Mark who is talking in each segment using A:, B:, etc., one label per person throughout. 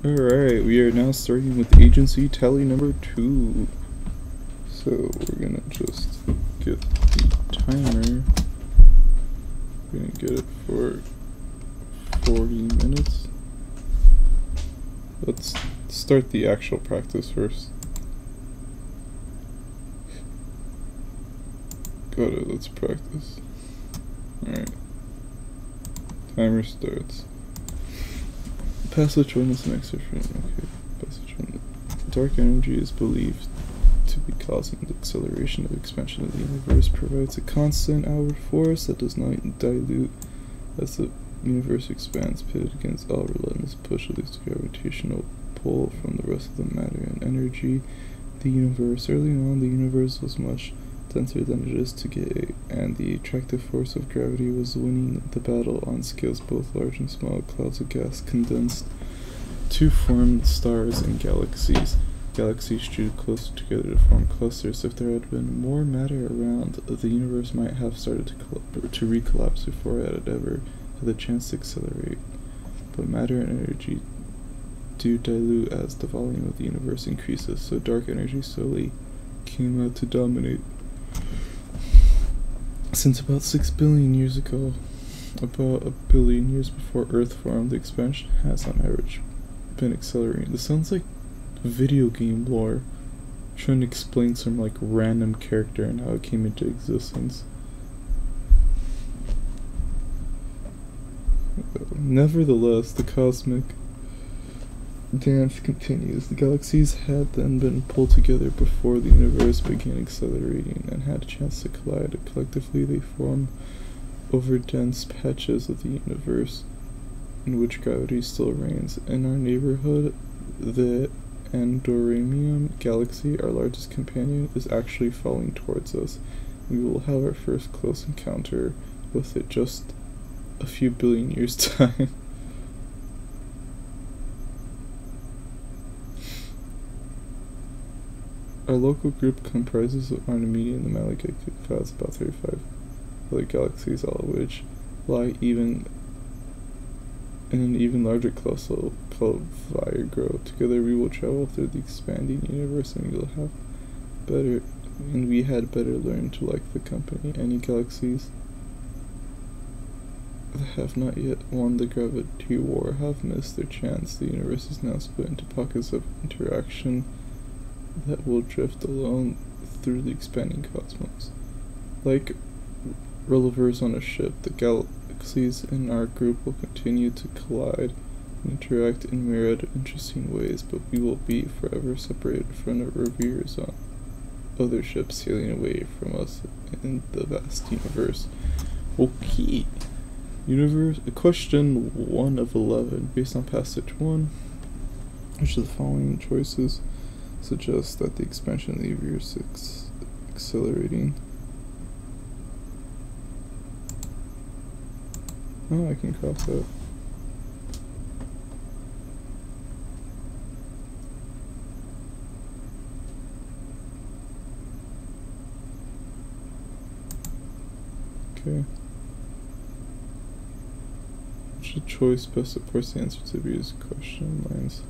A: Alright, we are now starting with agency tally number 2. So we're gonna just get the timer. We're gonna get it for 40 minutes. Let's start the actual practice first. Got it, let's practice. Alright. Timer starts. Passage 1 is an exception. Okay, passage 1. Dark energy is believed to be causing the acceleration of expansion of the universe, provides a constant outward force that does not dilute as the universe expands, pitted against all relentless push of its gravitational pull from the rest of the matter and energy. The universe, early on, the universe was much denser than it is today, and the attractive force of gravity was winning the battle on scales both large and small. Clouds of gas condensed to form stars and galaxies. Galaxies drew closer together to form clusters. If there had been more matter around, the universe might have started to recollapse before it had ever had the chance to accelerate. But matter and energy do dilute as the volume of the universe increases, so dark energy slowly came out to dominate. Since about 6 billion years ago, about a billion years before Earth formed, the expansion has on average been accelerating. This sounds like video game lore, trying to explain some like random character and how it came into existence. Nevertheless, the cosmic dance continues. The galaxies had then been pulled together before the universe began accelerating and had a chance to collide. Collectively, they form over dense patches of the universe in which gravity still reigns. In our neighborhood, the Andromeda galaxy, our largest companion, is actually falling towards us. We will have our first close encounter with it just a few billion years' time. Our local group comprises of Artemisia and the Malachite clouds, about 35 other galaxies, all of which lie in an even larger cluster called Virgo. Together we will travel through the expanding universe, and we had better learn to like the company. Any galaxies that have not yet won the gravity war have missed their chance. The universe is now split into pockets of interaction that will drift alone through the expanding cosmos. Like relevers on a ship, the galaxies in our group will continue to collide and interact in myriad interesting ways, but we will be forever separated from the reveres on other ships sailing away from us in the vast universe. Okay. Question 1 of 11. Based on passage 1, which of the following choices suggests that the expansion of the universe is accelerating? Oh, I can cross that. Okay. Which choice best supports the answer to these question lines?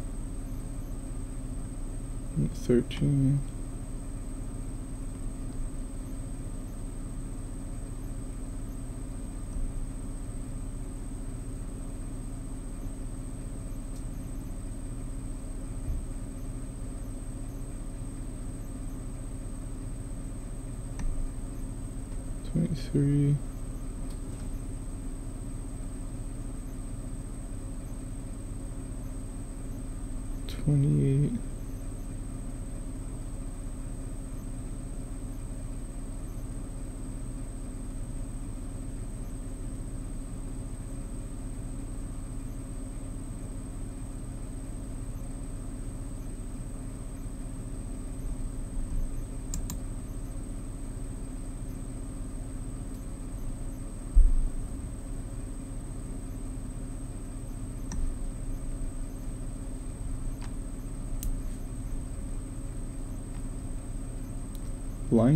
A: 13. Three. 28.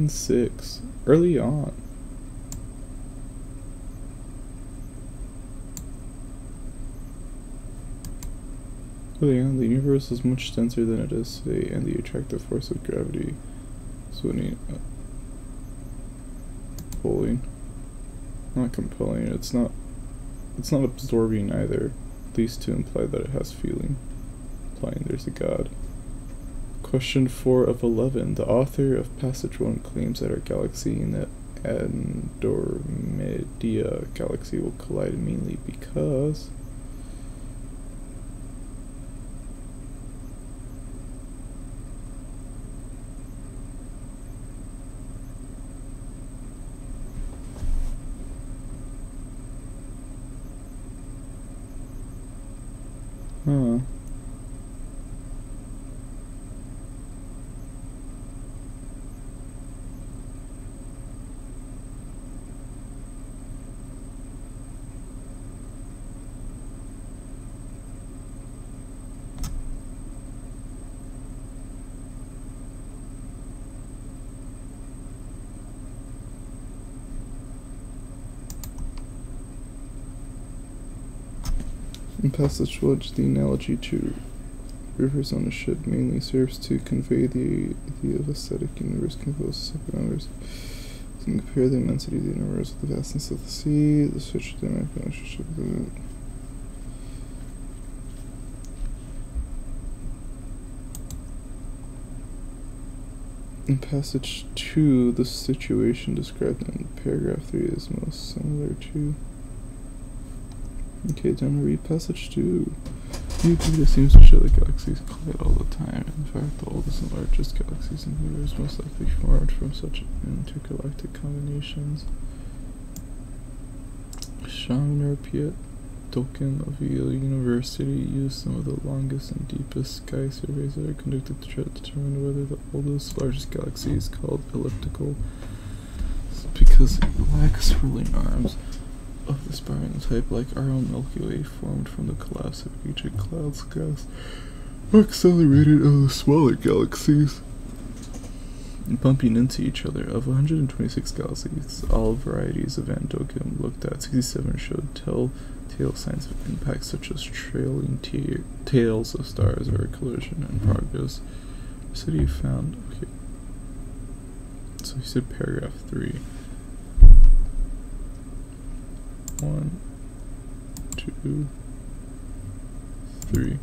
A: 6. Early on. Early on, the universe was much denser than it is today, and the attractive force of gravity was pulling. Not compelling. It's not absorbing either. These two imply that it has feeling, implying there's a god. Question 4 of 11. The author of Passage 1 claims that our galaxy and the Andromeda galaxy will collide mainly because... Huh. In Passage 1, the analogy to rivers on a ship mainly serves to convey the idea of a static universe composed of separate numbers. You can compare the immensity of the universe with the vastness of the sea, the such dynamic relationship with it. In Passage 2, the situation described in paragraph 3 is most similar to... Okay, time to read Passage 2. New data seems to show that galaxies collide all the time. In fact, the oldest and largest galaxies in the universe most likely formed from such intergalactic combinations. Shamir Piet Doken of Yale University used some of the longest and deepest sky surveys that are conducted to try to determine whether the oldest, largest galaxy is called elliptical because it lacks swirling arms of the spiraling type, like our own Milky Way, formed from the collapse of ancient clouds, gas, or accelerated of the smaller galaxies, bumping into each other. Of 126 galaxies, all varieties of Doken looked at, 67 showed telltale signs of impact, such as trailing tails of stars or collision in progress. The city found... Okay. So he said paragraph 3. 1, 2, 3.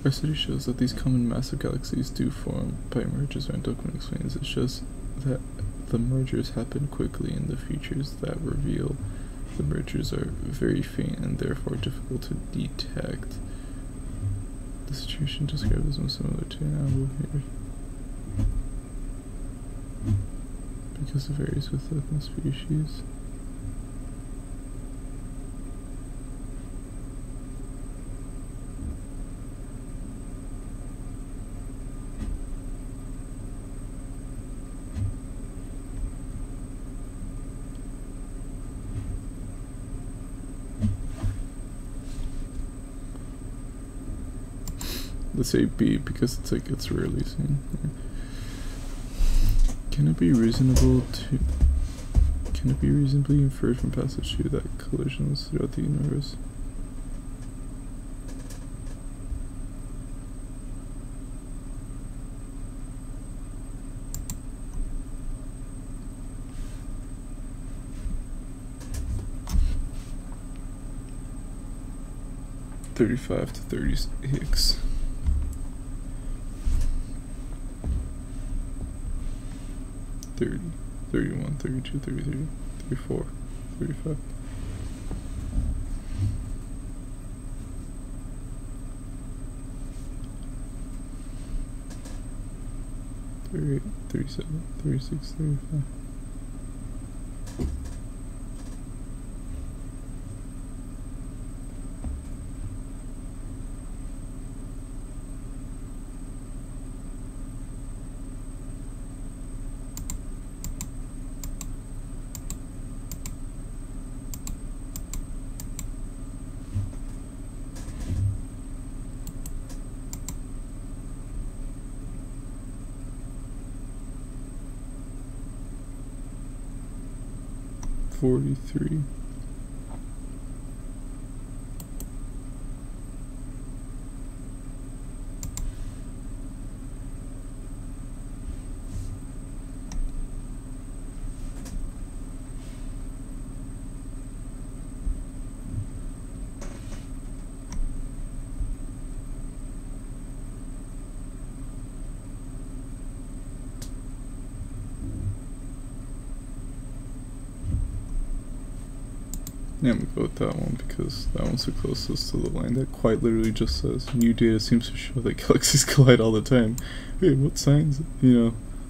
A: Our study shows that these common massive galaxies do form by mergers. Doken explains it shows that the mergers happen quickly, and the features that reveal the mergers are very faint and therefore difficult to detect. The situation described is most similar to an animal here, because it varies with the species. Let's say B, because it's rarely seen. Can it be reasonably inferred from Passage 2 that collisions throughout the universe? (35 to 36). 30, 31, 32, 33, 34, 35. 38, 37, 36, 35. Yeah, I'm gonna go with that one because that one's the closest to the line that quite literally just says new data seems to show that galaxies collide all the time. Hey, what signs,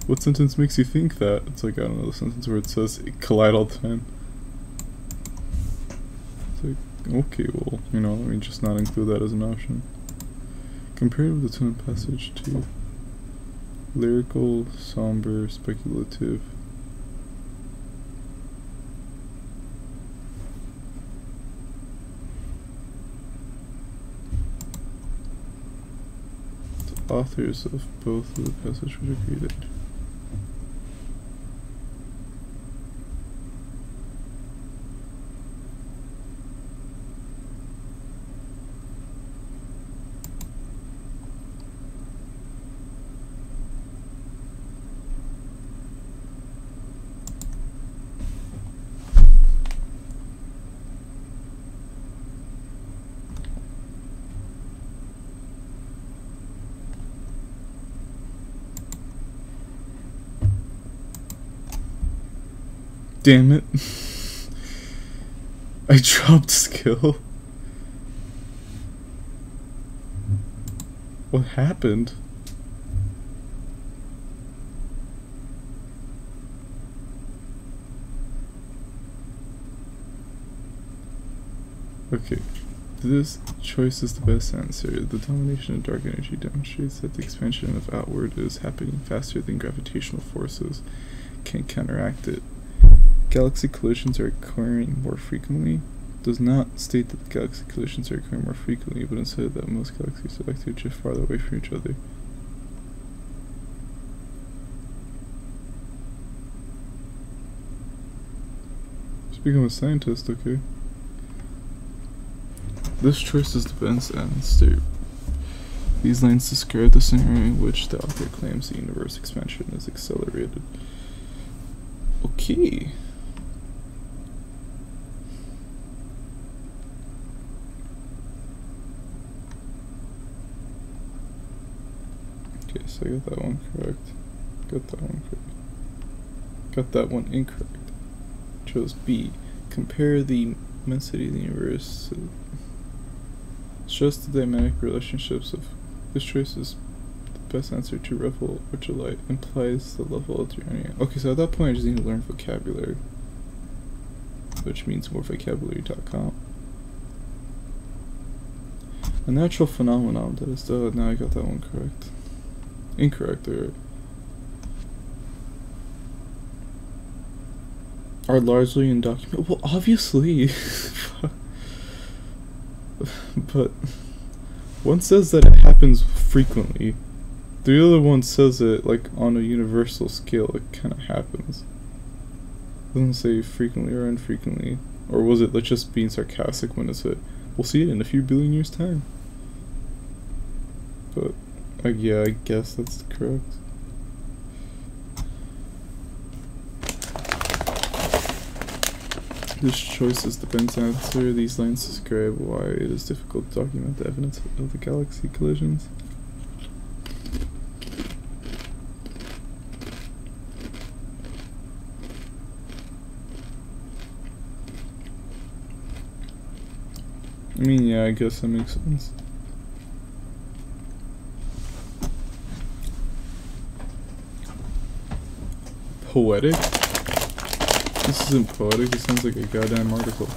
A: what sentence makes you think that? It's like, I don't know, the sentence where it says it collide all the time. It's like, okay, well, let me just not include that as an option. Compared with the tone of passage to lyrical, somber, speculative. The authors of both of the passage would agree that damn it. I dropped skill. What happened? Okay. This choice is the best answer. The domination of dark energy demonstrates that the expansion of outward is happening faster than gravitational forces can counteract it. Galaxy collisions are occurring more frequently does not state that the galaxy collisions are occurring more frequently, but instead that most galaxies are likely to drift farther away from each other. Just become a scientist, okay? This choice is the best answer. These lines describe the scenario in which the author claims the universe expansion is accelerated. Okay. Okay, so I got that one correct. Got that one correct. Got that one incorrect. Chose B. Compare the immensity of the universe. Shows the dynamic relationships of this choice is the best answer to revel or delight implies the level of tyranny. Okay, so at that point I just need to learn vocabulary, which means more vocabulary.com. A natural phenomenon that is the now I got that one correct. Incorrect there. Are largely undocumented. Well, obviously. But one says that it happens frequently. The other one says it like on a universal scale. It kind of happens. It doesn't say frequently or infrequently. Or was it like just being sarcastic when it said, we'll see it in a few billion years' time? But yeah, I guess that's correct. This choice is the best answer. These lines describe why it is difficult to document the evidence of the galaxy collisions. I mean, yeah, I guess that makes sense. Poetic? This isn't poetic, it sounds like a goddamn article.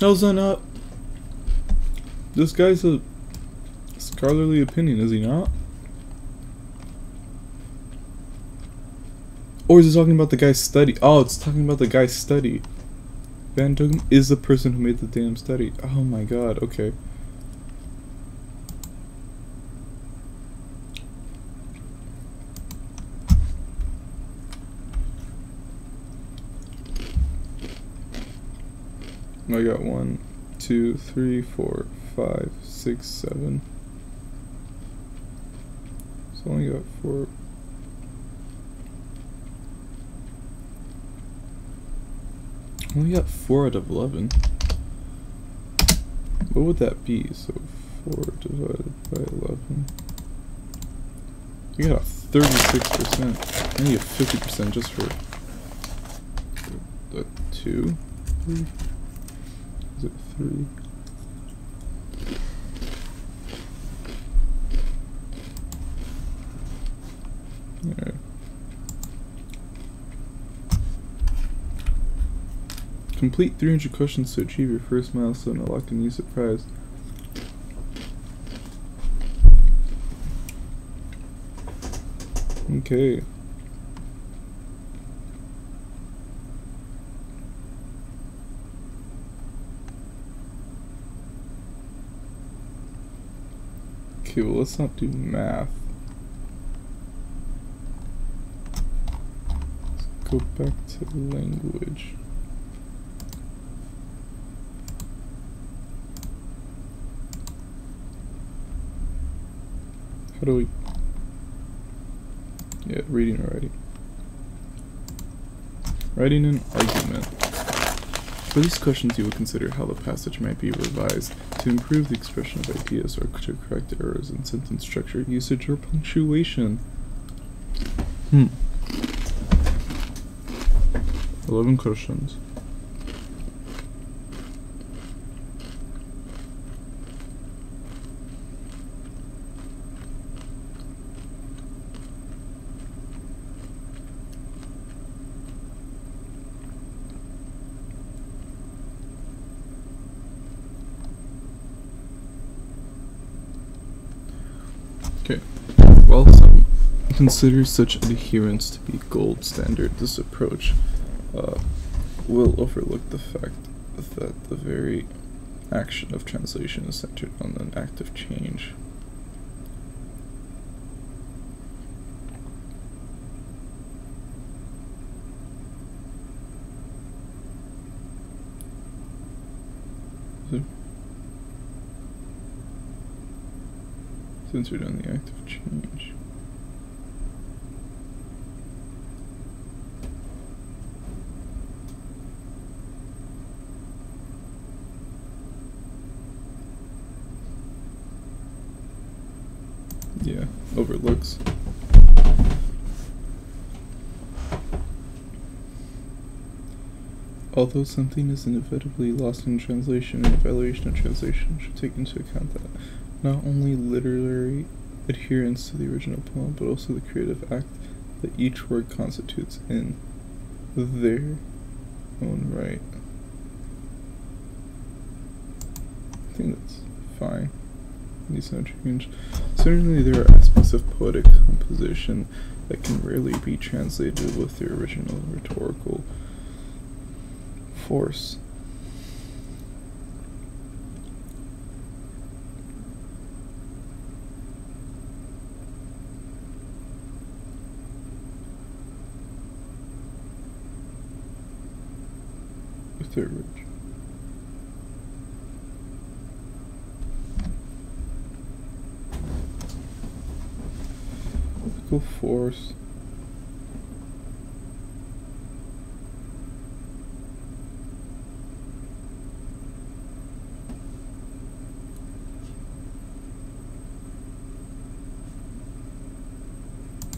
A: How's that not? This guy's a scholarly opinion, is he not? Or is it talking about the guy's study? Oh, it's talking about the guy's study. Van Dogem is the person who made the damn study. Oh my god, okay. I got 1, 2, 3, 4, 5, 6, 7. So I only got 4. Only got 4 out of 11. What would that be? So 4 divided by 11. You got a 36%. I need a 50% just for the 2? 3? Is it 3? Alright. Complete 300 questions to achieve your first milestone and unlock a new surprise. Okay. Okay, well, let's not do math. Let's go back to language. How do we... Yeah, reading and writing. Writing an argument. For these questions, you will consider how the passage might be revised to improve the expression of ideas or to correct errors in sentence structure, usage, or punctuation. 11 questions. Okay, while some consider such adherence to be gold standard, this approach will overlook the fact that the very action of translation is centered on an act of change. Centered on the act of change. Yeah, overlooks. Although something is inevitably lost in translation, an evaluation of translation should take into account that not only literary adherence to the original poem, but also the creative act that each word constitutes in their own right. I think that's fine. Needs no change. Certainly there are aspects of poetic composition that can rarely be translated with their original rhetorical force. With their original. Force.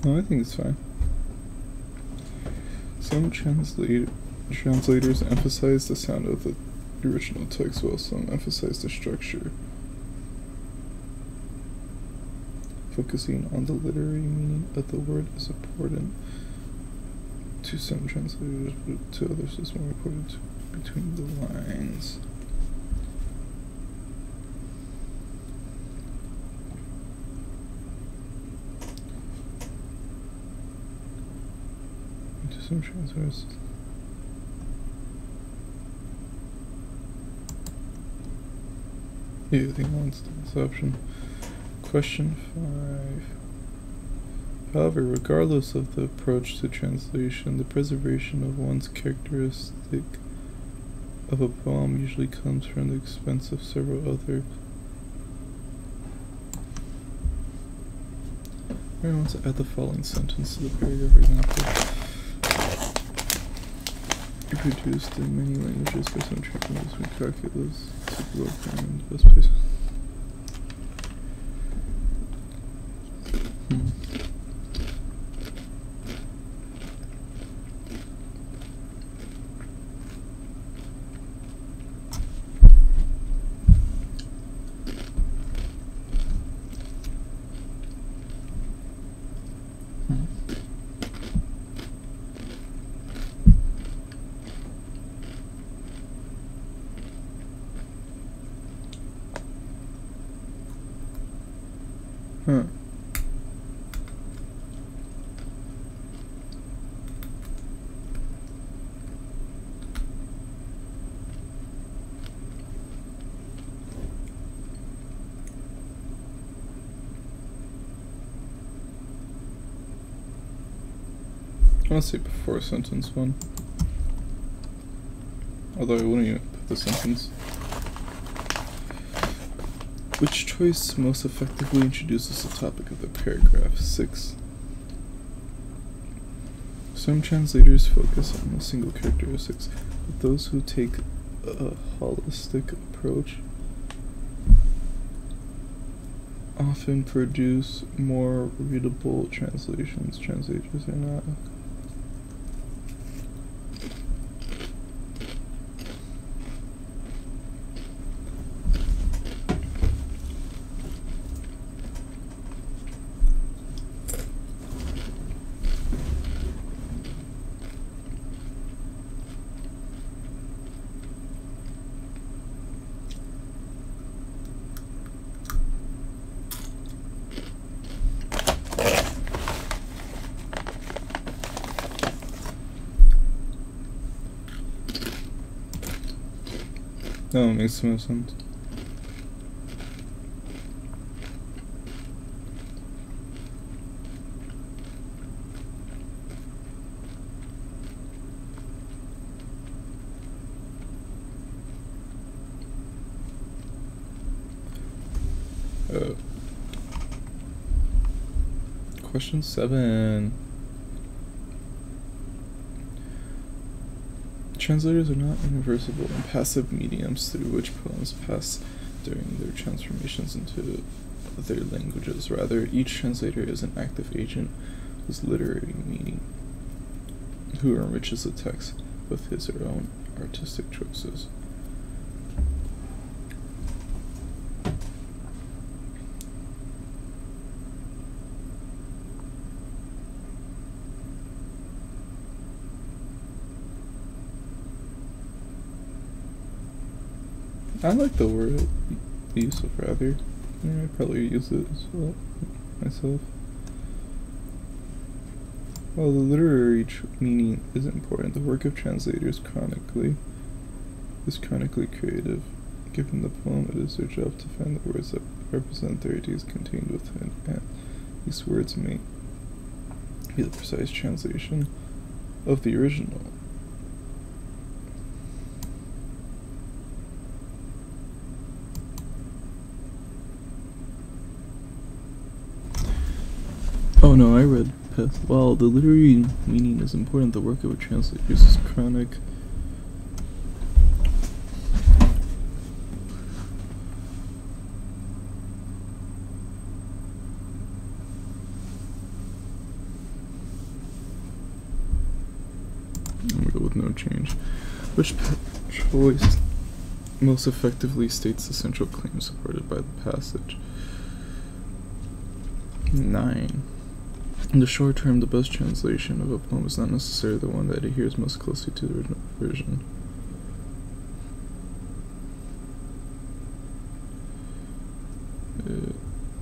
A: No, I think it's fine. Some translators emphasize the sound of the original text, while some emphasize the structure, focusing on the literary meaning of the word is important to some translators, but to others it's more important between the lines. To some translators. Yeah, I think that's the option. Question 5. However, regardless of the approach to translation, the preservation of one's characteristic of a poem usually comes from the expense of several others. I want to add the following sentence to the paragraph, for example. Reproduced in many languages by some translators from calculus to global and best places. Huh. I want to say before sentence 1. Although I wouldn't even put the sentence. Which choice most effectively introduces the topic of the paragraph? 6. Some translators focus on the single characteristics, but those who take a holistic approach often produce more readable translations. Translators are not. No, it makes no sense. Question 7. Translators are not irreversible and passive mediums through which poems pass during their transformations into other languages. Rather, each translator is an active agent whose literary meaning, who enriches the text with his or her own artistic choices. I like the word use of rather. Yeah, I'd probably use it as well myself. While the literary meaning is important, the work of translators is chronically creative. Given the poem, it is their job to find the words that represent their ideas contained within, and these words may be the precise translation of the original. Oh no, I read Pith. While the literary meaning is important, the work of a translator is chronic. I'm gonna go with no change. Which choice most effectively states the central claim supported by the passage? 9. In the short term, the best translation of a poem is not necessarily the one that adheres most closely to the original version.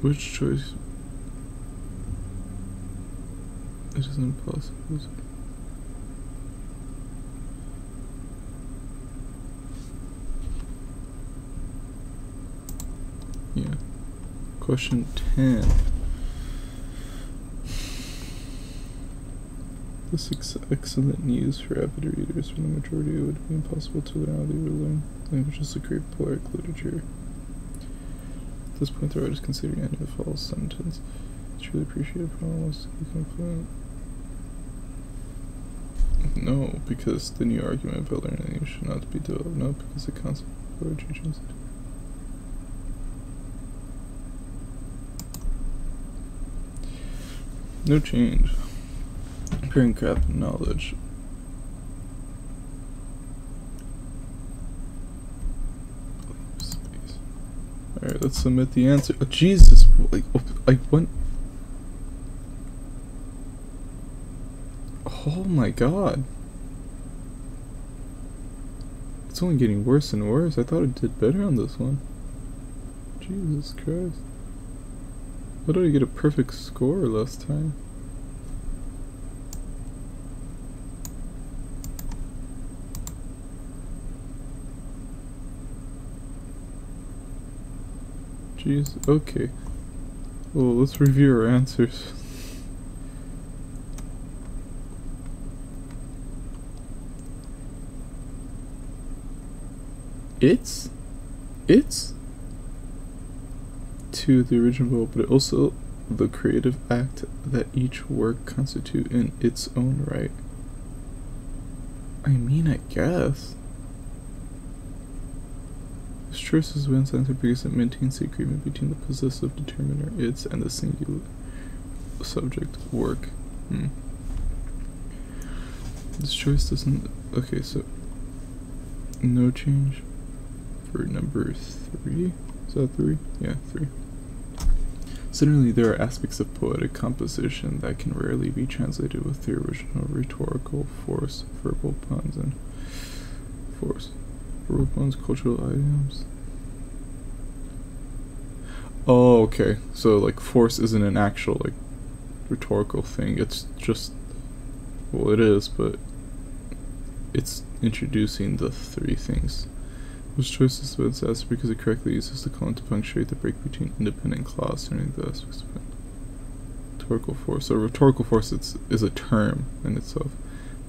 A: Which choice? It is impossible. Yeah. Question 10. This excellent news for avid readers. For the majority, it would be impossible to learn how they would learn languages of great poetic literature. At this point, the writers consider the end of a false sentence. It's really appreciated for almost to become fluent. No, because the new argument about learning should not be developed. No, because the concept of poetry changes. No change. Paragraph knowledge. Alright, let's submit the answer. Oh, Jesus! I went. Oh my god. It's only getting worse and worse. I thought it did better on this one. Jesus Christ. Why did I get a perfect score last time? Jeez, okay. Well, let's review our answers. It's to the original, but also the creative act that each work constitute in its own right. I mean, I guess. This choice is one answer because it maintains the agreement between the possessive determiner its and the singular subject work. This choice doesn't. Okay, so no change for number 3. Is that 3? Yeah, 3. Similarly, there are aspects of poetic composition that can rarely be translated with the original rhetorical force, verbal puns, and force. Verbal puns, cultural items. Oh, okay. So, like, force isn't an actual, like, rhetorical thing. It's just, well, it is, but it's introducing the 3 things. This choice is what says because it correctly uses the colon to punctuate the break between independent clause turning the aspects of rhetorical force. So rhetorical force is a term in itself.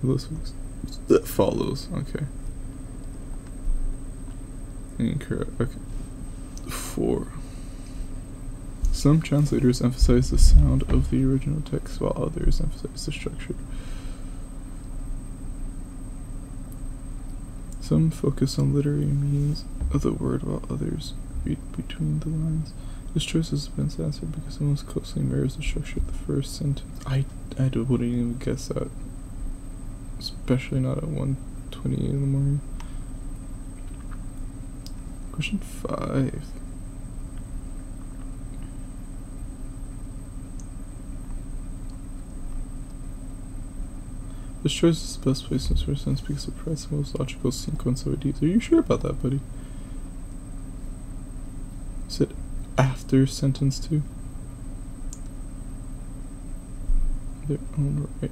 A: That follows. Okay. Incorrect. Okay. 4. Some translators emphasize the sound of the original text while others emphasize the structure. Some focus on literary meanings of the word while others read between the lines. This choice has been answered because it most closely mirrors the structure of the first sentence. I wouldn't even guess that. Especially not at 1:28 in the morning. Question 5. This choice is the best place in this first sense because it provides the most logical sequence of ideas. Are you sure about that, buddy? Is it after sentence 2? Their own right.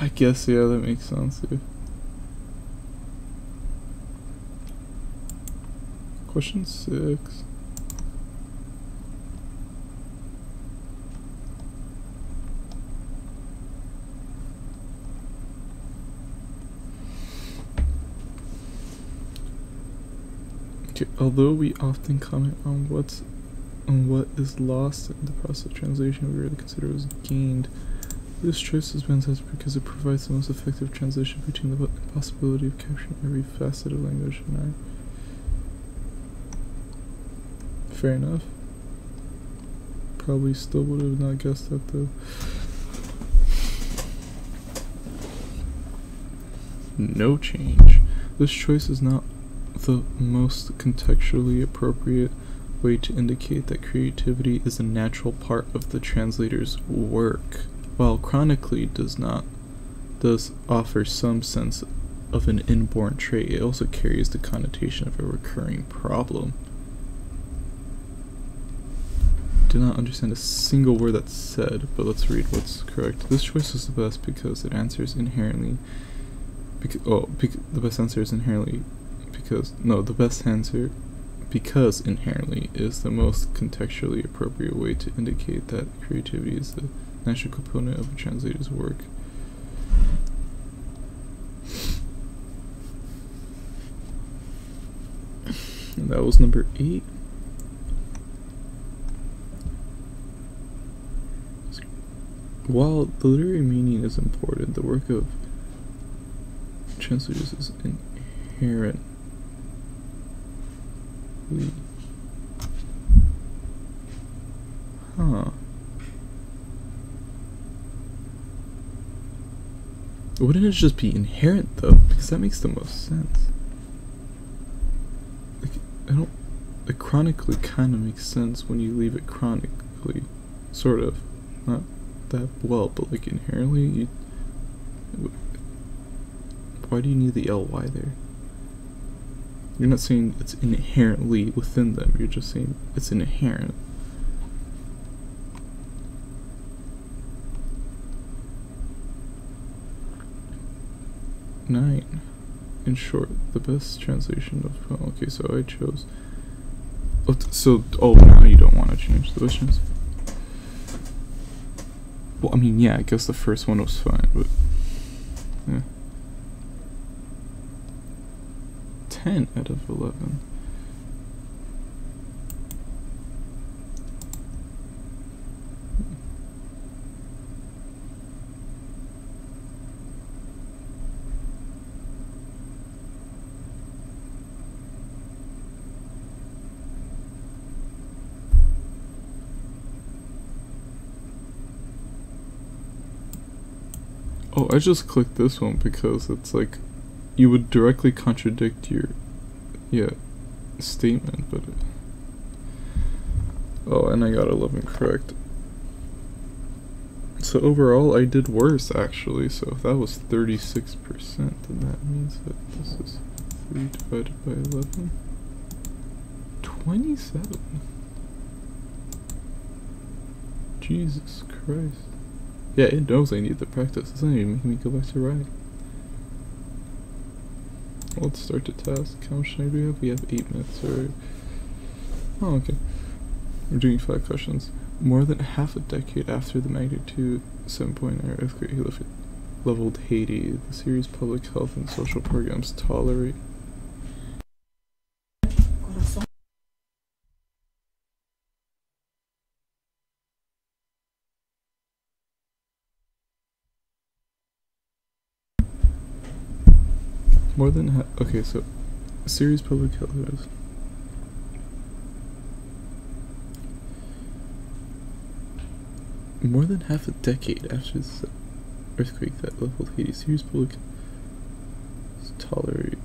A: I guess, yeah, that makes sense, yeah. Question 6. Although we often comment on what is lost in the process of translation, we rarely consider what was gained. This choice has been said because it provides the most effective translation between the possibility of capturing every facet of language and art. Fair enough. Probably still would have not guessed that though. No change. This choice is not the most contextually appropriate way to indicate that creativity is a natural part of the translator's work, while chronically does offer some sense of an inborn trait. It also carries the connotation of a recurring problem. Do not understand a single word that's said, but let's read what's correct. This choice is the best because it answers inherently. The best answer is inherently. The best answer, because inherently, is the most contextually appropriate way to indicate that creativity is the natural component of a translator's work. And that was number 8. While the literary meaning is important, the work of translators is inherent. Huh. Wouldn't it just be inherent though? Because that makes the most sense. Like, it chronically kind of makes sense when you leave it chronically. Sort of. Not that well, but like inherently, why do you need the ly there? You're not saying it's inherently within them, you're just saying it's inherent. Nine. In short, the best translation of... Oh, okay, so I chose... Oh, now you don't want to change the wishes. Well, I mean, yeah, I guess the first one was fine, but... Yeah. 10 out of 11. Oh, I just clicked this one because it's like you would directly contradict your statement, but oh, and I got 11 correct. So overall I did worse actually, so if that was 36%, then that means that this is 3 divided by 11. 27. Jesus Christ. Yeah, it knows I need the practice. It's not even making me go back to write. Let's start the task. How much time do we have? We have 8 minutes, alright. Oh, okay. We're doing 5 questions. More than half a decade after the magnitude 7.0 earthquake leveled Haiti, the series public health and social programs tolerate... More than okay, so series public health is more than half a decade after the earthquake that leveled Haiti. Series public tolerated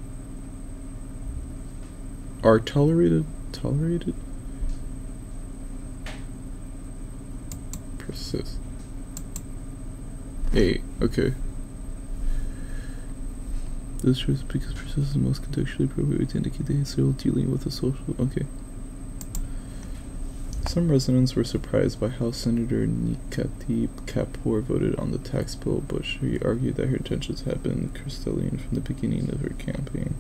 A: persist. Okay. This is because persist is the most contextually appropriate way to indicate they are still dealing with a social... Okay. Some residents were surprised by how Senator Nikati Kapoor voted on the tax bill, but she argued that her intentions had been crystalline from the beginning of her campaign.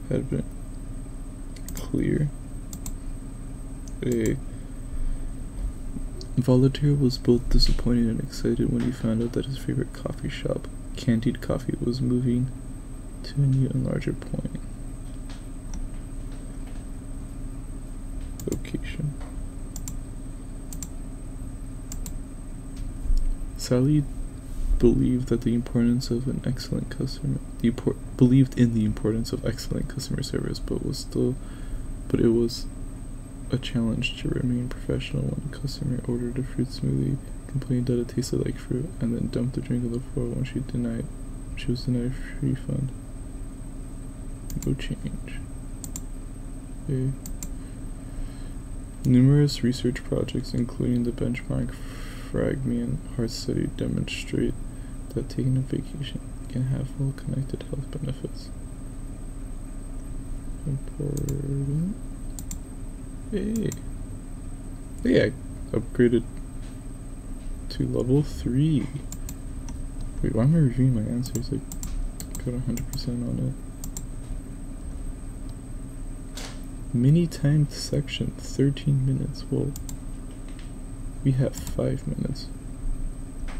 A: Had been clear. Voltaire was both disappointed and excited when he found out that his favorite coffee shop, Candied Coffee, was moving to a new and larger point. Location. Sally believed that the importance of an excellent customer believed in the importance of excellent customer service, but it was a challenge to remain professional when a customer ordered a fruit smoothie, complained that it tasted like fruit, and then dumped the drink on the floor when she was denied a refund. No change. Okay. Numerous research projects, including the benchmark Fragment Heart Study, demonstrate that taking a vacation can have well-connected health benefits. Important. Hey, I upgraded to level 3. Wait, why am I reviewing my answers? I got 100% on it. Mini timed section, 13 minutes. Well, we have 5 minutes.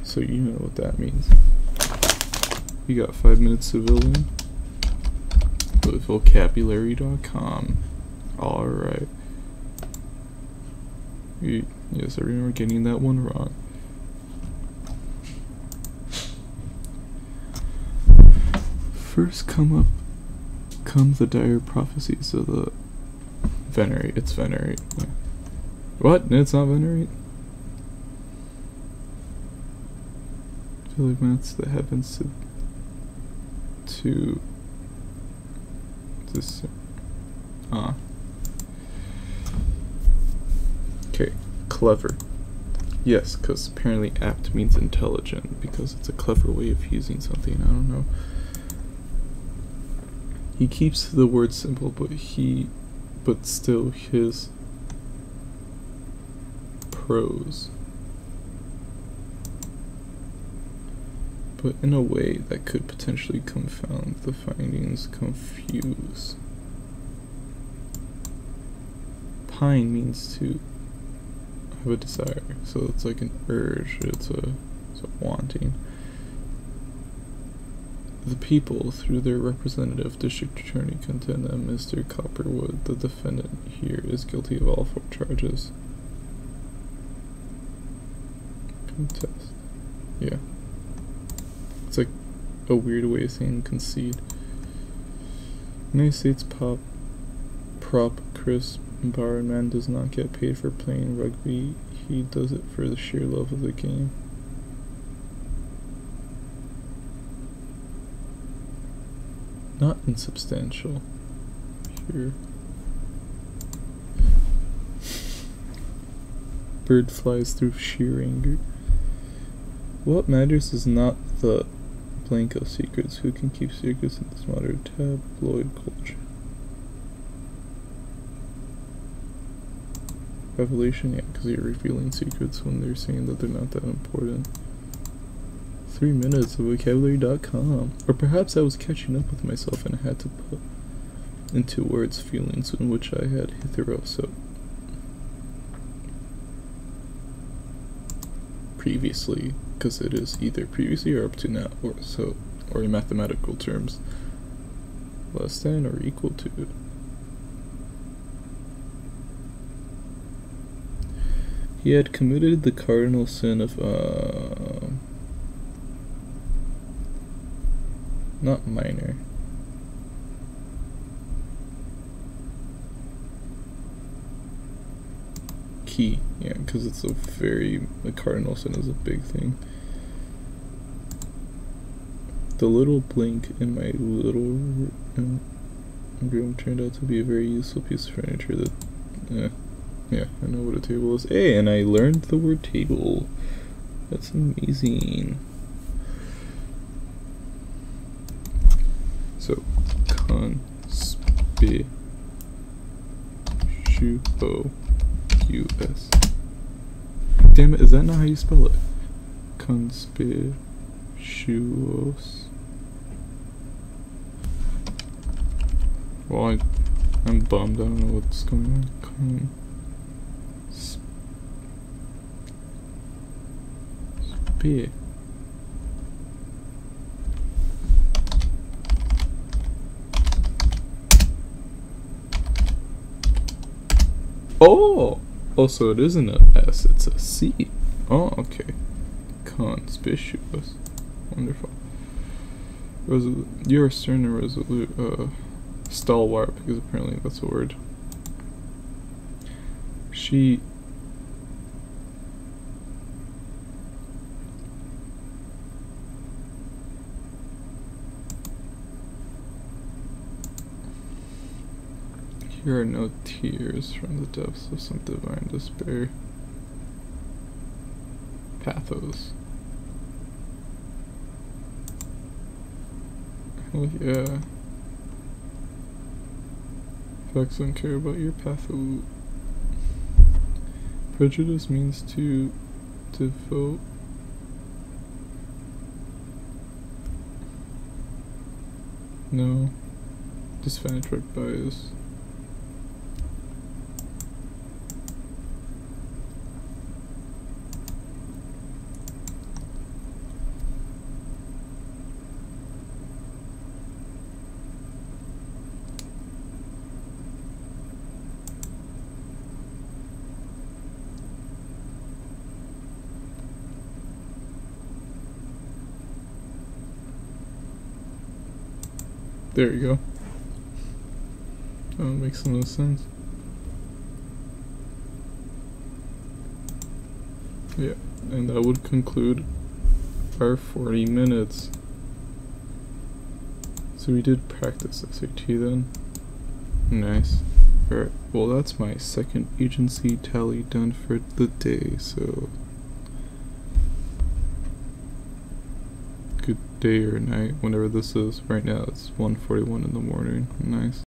A: So you know what that means. We got 5 minutes civilian with vocabulary.com. Alright. Yes, I remember getting that one wrong. First come the dire prophecies of the venerate. It's venerate. Yeah. What? It's not venerate? I feel like that's the heavens to this. Okay, clever. Yes, because apparently apt means intelligent, because it's a clever way of using something, I don't know. He keeps the word simple, but still his prose, but in a way that could potentially confound the findings, confuse. Pine means to have a desire, so it's like an urge, it's a wanting. The people, through their representative district attorney, contend that Mr. Copperwood, the defendant here, is guilty of all 4 charges. Contest. Yeah. It's like a weird way of saying concede. United States prop Chris Barman does not get paid for playing rugby. He does it for the sheer love of the game. Not insubstantial. Here. Bird flies through sheer anger. What matters is not the blank of secrets. Who can keep secrets in this modern tabloid culture? Revelation, yeah, because you're revealing secrets when they're saying that they're not that important. 3 minutes of vocabulary.com. Or perhaps I was catching up with myself and I had to put into words feelings in which I had hitherto so previously, because it is either previously or up to now, or in mathematical terms, less than or equal to. He had committed the cardinal sin of not minor. Key, yeah, because it's the cardinal sin is a big thing. The little blink in my little room turned out to be a very useful piece of furniture that, yeah, I know what a table is. Hey, and I learned the word table. That's amazing. So, conspicuous. Damn it, is that not how you spell it? Conspicuous. Well, I'm bummed, I don't know what's going on. Oh! Also, it isn't a S, it's a C. Oh, okay. Conspicuous. Wonderful. You're stern and resolute, stalwart, because apparently that's a word. She... Here are no tears from the depths of some divine despair. Pathos. Hell yeah. Facts don't care about your pathos. Prejudice means to devote. No. Disadvantaged bias. There you go. Oh, it makes no sense. Yeah, and that would conclude our 40 minutes. So we did practice SAT then. Nice. Alright, well that's my second agency tally done for the day, so day or night, whenever this is. Right now it's 1:41 in the morning. Nice.